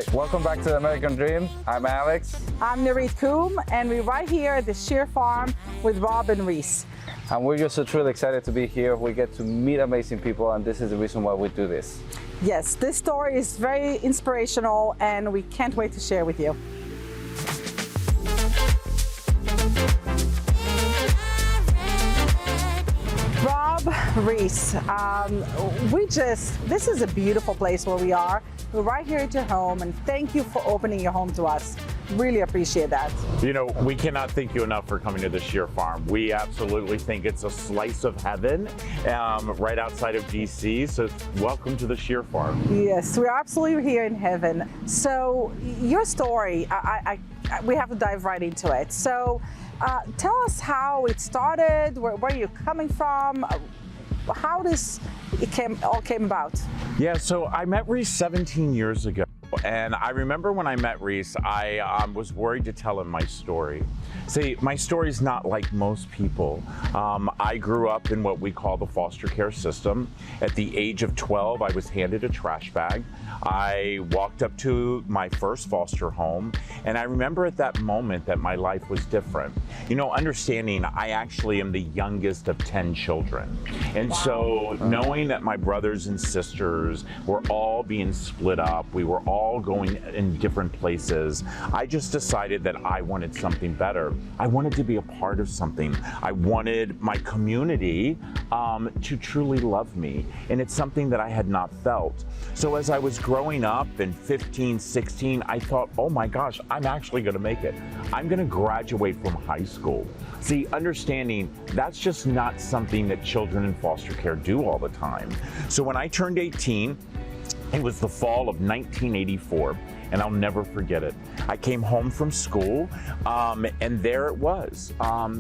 right, welcome back to the American Dream. I'm Alex. I'm Narit Koum, and we're right here at the Shear farm with Rob and Reece. And we're just so truly excited to be here. We get to meet amazing people, and this is the reason why we do this. Yes, this story is very inspirational, and we can't wait to share with you. Rob Reece, this is a beautiful place where we are. We're right here at your home, and thank you for opening your home to us. Really appreciate that. You know, we cannot thank you enough for coming to the Scheer farm. We absolutely think it's a slice of heaven right outside of DC. So welcome to the Scheer farm. Yes, we're absolutely here in heaven. So your story, we have to dive right into it. So tell us how it started, where you're coming from, how this all came about. Yeah, so I met Reece 17 years ago. And I remember when I met Reece, I was worried to tell him my story. See, my story's not like most people. I grew up in what we call the foster care system. At the age of 12, I was handed a trash bag. I walked up to my first foster home, and I remember at that moment that my life was different. You know, understanding I actually am the youngest of 10 children. And so knowing that my brothers and sisters were all being split up, we were all going in different places, I just decided that I wanted something better. I wanted to be a part of something. I wanted my community to truly love me, and it's something that I had not felt. So as I was growing up in 15, 16, I thought, oh my gosh, I'm actually gonna make it. I'm gonna graduate from high school. See, understanding that's just not something that children in foster care do all the time. So when I turned 18, it was the fall of 1984, and I'll never forget it. I came home from school, and there it was,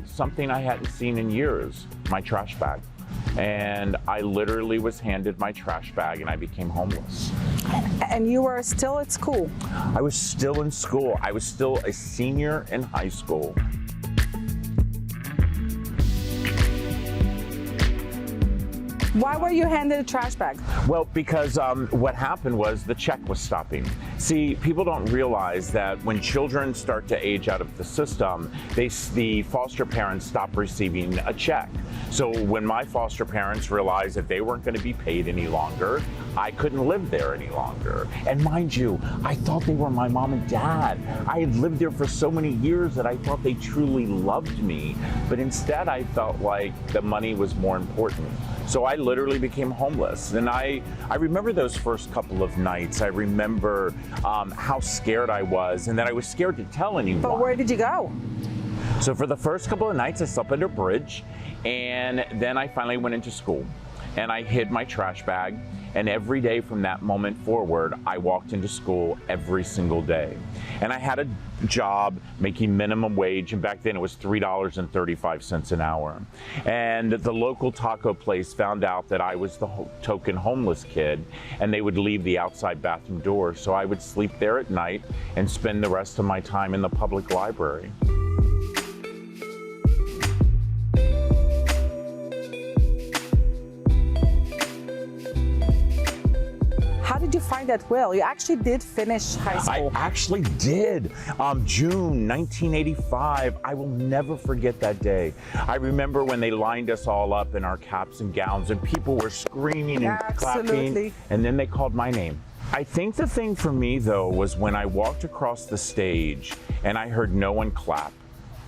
something I hadn't seen in years, my trash bag. And I literally was handed my trash bag, and I became homeless. And you were still at school? I was still in school. I was still a senior in high school. Why were you handed a trash bag? Well, because what happened was the check was stopping. See, people don't realize that when children start to age out of the system, the foster parents stop receiving a check. So when my foster parents realized that they weren't going to be paid any longer, I couldn't live there any longer. And mind you, I thought they were my mom and dad. I had lived there for so many years that I thought they truly loved me. But instead, I felt like the money was more important. So I literally became homeless. And I remember those first couple of nights. I remember how scared I was, and that I was scared to tell anyone. But where did you go? So for the first couple of nights, I slept under a bridge, and then I finally went into school. And I hid my trash bag, and every day from that moment forward, I walked into school every single day. And I had a job making minimum wage, and back then it was $3.35 an hour. And the local taco place found out that I was the token homeless kid, and they would leave the outside bathroom door, so I would sleep there at night and spend the rest of my time in the public library. How did you find that will? You actually did finish high school. I actually did. June 1985. I will never forget that day. I remember when they lined us all up in our caps and gowns, and people were screaming and clapping, and then they called my name. I think the thing for me, though, was when I walked across the stage and I heard no one clap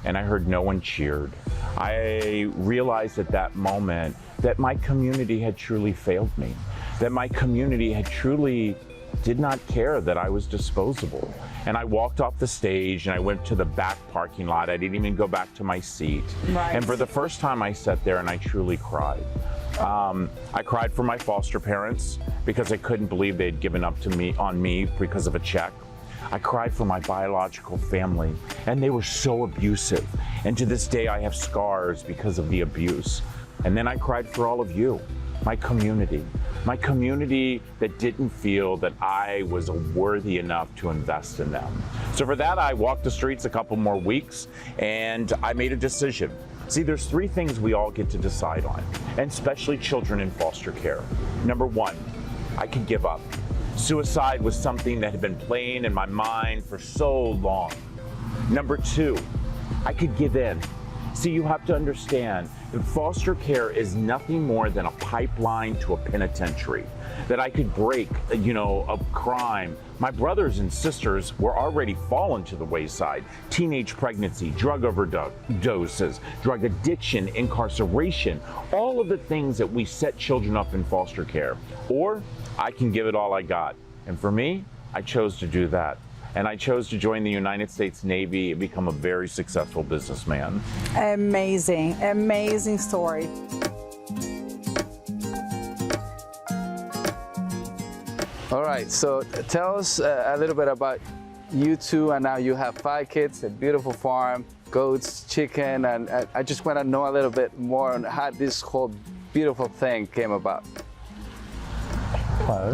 and I heard no one cheered. I realized at that moment that my community had truly failed me, that my community had truly did not care that I was disposable. And I walked off the stage and I went to the back parking lot. I didn't even go back to my seat. Right. And for the first time I sat there and I truly cried. I cried for my foster parents because I couldn't believe they had given up on me because of a check. I cried for my biological family, and they were so abusive. And to this day, I have scars because of the abuse. And then I cried for all of you, my community that didn't feel that I was worthy enough to invest in them. So for that, I walked the streets a couple more weeks, and I made a decision. See, there's three things we all get to decide on, and especially children in foster care. Number one, I could give up. Suicide was something that had been playing in my mind for so long. Number two, I could give in. See, you have to understand that foster care is nothing more than a pipeline to a penitentiary. That I could break, a crime. My brothers and sisters were already fallen to the wayside. Teenage pregnancy, drug overdoses, drug addiction, incarceration, all of the things that we set children up in foster care. Or I can give it all I got. And for me, I chose to do that. And I chose to join the United States Navy and become a very successful businessman. Amazing, amazing story. All right, so tell us a little bit about you two, and now you have 5 kids, a beautiful farm, goats, chicken, and I just want to know a little bit more on how this whole beautiful thing came about.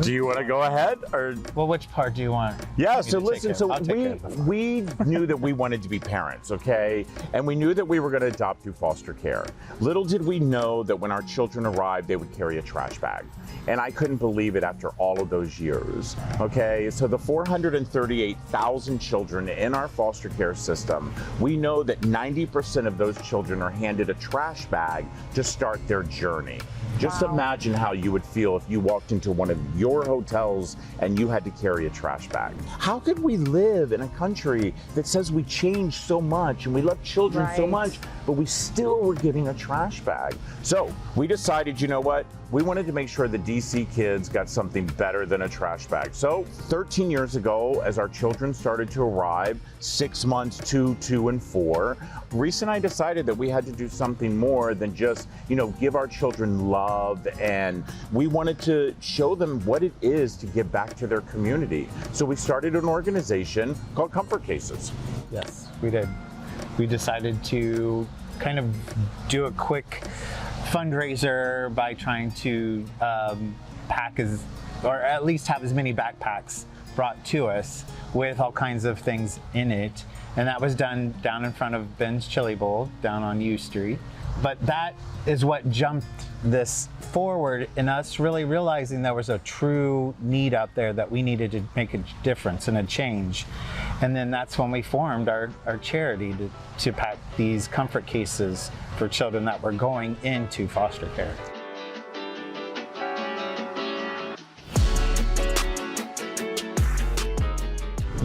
Do you want to go ahead, or? Well, which part do you want? Yeah, so listen, so I'll take care of it. we knew that we wanted to be parents, okay? And we knew that we were going to adopt through foster care. Little did we know that when our children arrived, they would carry a trash bag. And I couldn't believe it after all of those years, okay? So the 438,000 children in our foster care system, we know that 90% of those children are handed a trash bag to start their journey. Just imagine how you would feel if you walked into one of your hotels and you had to carry a trash bag. How could we live in a country that says we change so much and we love children so much, but we still were getting a trash bag? So we decided, you know what? We wanted to make sure the DC kids got something better than a trash bag. So 13 years ago, as our children started to arrive, 6 months, 2, 2, and 4, Reece and I decided that we had to do something more than just, give our children love, and we wanted to show them what it is to give back to their community. So we started an organization called Comfort Cases. Yes, we did. We decided to kind of do a quick fundraiser by trying to or at least have as many backpacks brought to us with all kinds of things in it. And that was done down in front of Ben's Chili Bowl down on U Street. But that is what jumped this forward in us really realizing there was a true need out there that we needed to make a difference and a change. And then that's when we formed our charity to pack these comfort cases for children that were going into foster care.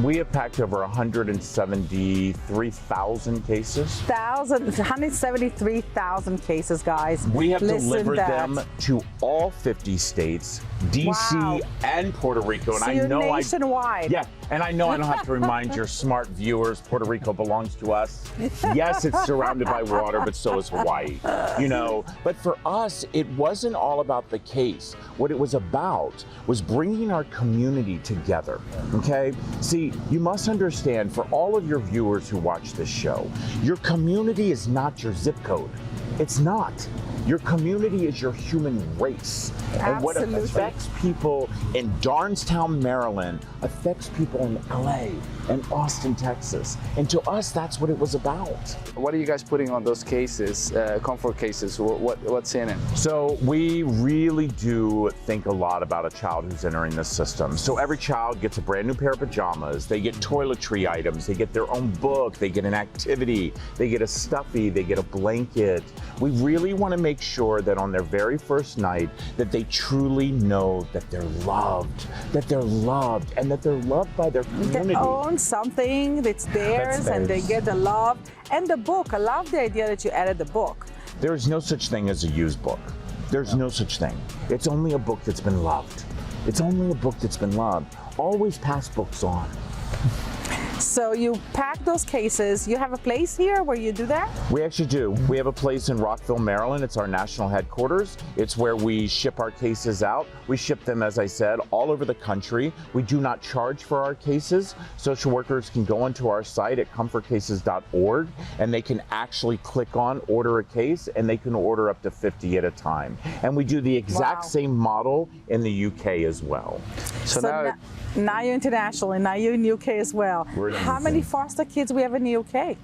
We have packed over 173,000 cases. 173,000 cases, guys. We have delivered them to all 50 states, DC and Puerto Rico. And so you're nationwide. Yeah, and I know I don't have to remind your smart viewers, Puerto Rico belongs to us. Yes, it's surrounded by water, but so is Hawaii, But for us, it wasn't all about the case. What it was about was bringing our community together, okay? See, you must understand, for all of your viewers who watch this show, your community is not your zip code. It's not. Your community is your human race. And what affects people in Darnestown, Maryland, affects people in LA and Austin, Texas. And to us, that's what it was about. What are you guys putting on those cases, comfort cases? What's in it? So we really do think a lot about a child who's entering this system. So every child gets a brand new pair of pajamas, they get toiletry items, they get their own book, they get an activity, they get a stuffy, they get a blanket. We really want to make sure that on their very first night that they truly know that they're loved, and that they're loved by their community. They own something that's theirs, and they get the love. And the book, I love the idea that you added the book. There is no such thing as a used book. There's no such thing. It's only a book that's been loved. It's only a book that's been loved. Always pass books on. So you pack those cases. You have a place here where you do that? We actually do. We have a place in Rockville, Maryland. It's our national headquarters. It's where we ship our cases out. We ship them, as I said, all over the country. We do not charge for our cases. Social workers can go onto our site at comfortcases.org, and they can actually click on order a case, and they can order up to 50 at a time. And we do the exact same model in the UK as well. So now you're international, and now you're in the UK as well. How many foster kids we have in the UK?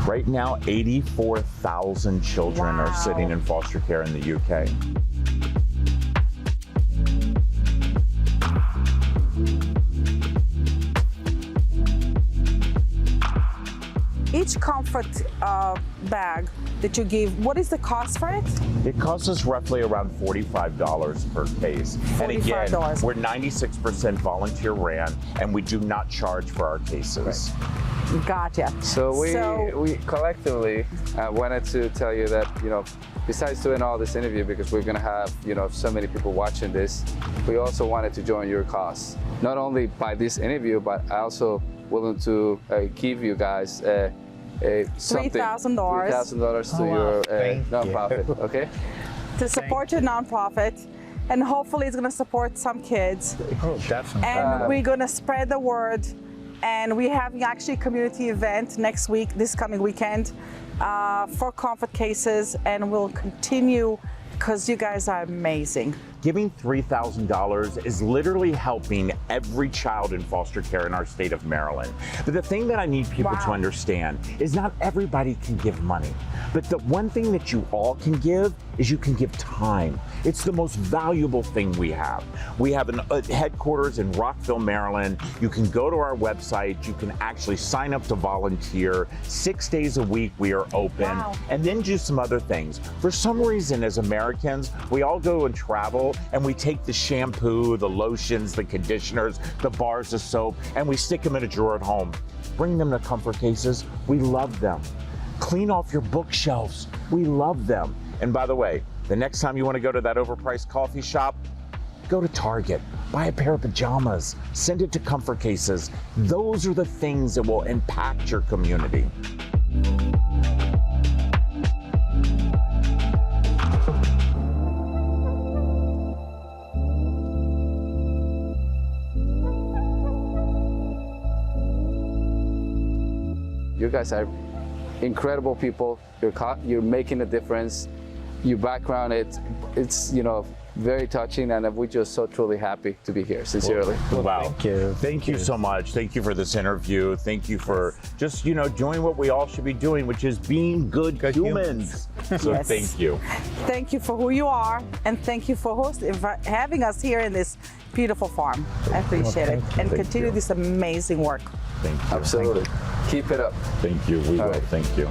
Right now, 84,000 children are sitting in foster care in the UK. each comfort bag that you give, what is the cost for it? It costs us roughly around $45 per case. And again, $45. we're 96% volunteer ran, and we do not charge for our cases. Gotcha. So we collectively wanted to tell you that, you know, besides doing all this interview, because we're gonna have, you know, so many people watching this, we also wanted to join your cause. Not only by this interview, but I also willing to give you guys something. $3,000. $3,000 to Oh, wow. your Thank you. nonprofit, okay? To support your nonprofit, and hopefully it's gonna support some kids. Oh, definitely. And we're gonna spread the word. And we have actually a community event next week, this coming weekend, for comfort cases, and we'll continue because you guys are amazing. Giving $3,000 is literally helping every child in foster care in our state of Maryland. But the thing that I need people to understand is not everybody can give money. But the one thing that you all can give is you can give time. It's the most valuable thing we have. We have a headquarters in Rockville, Maryland. You can go to our website. You can actually sign up to volunteer. 6 days a week we are open. Wow. And then do some other things. For some reason, as Americans, we all go and travel and we take the shampoo, the lotions, the conditioners, the bars of soap, and we stick them in a drawer at home. Bring them to comfort cases. We love them. Clean off your bookshelves. We love them. And by the way, the next time you want to go to that overpriced coffee shop, go to Target, buy a pair of pajamas, send it to comfort cases. Those are the things that will impact your community. You guys are incredible people. You're making a difference. Your background, it's you know, very touching, and we're just so truly happy to be here, sincerely. Wow. Thank you. Thank you so much. Thank you for this interview. Thank you for just, you know, doing what we all should be doing, which is being good humans. So Yes. thank you. Thank you for who you are, and thank you for having us here in this beautiful farm. I appreciate it, and Thank continue you. this amazing work. Thank you. Absolutely. Keep it up. Thank you. We will. right. Thank you.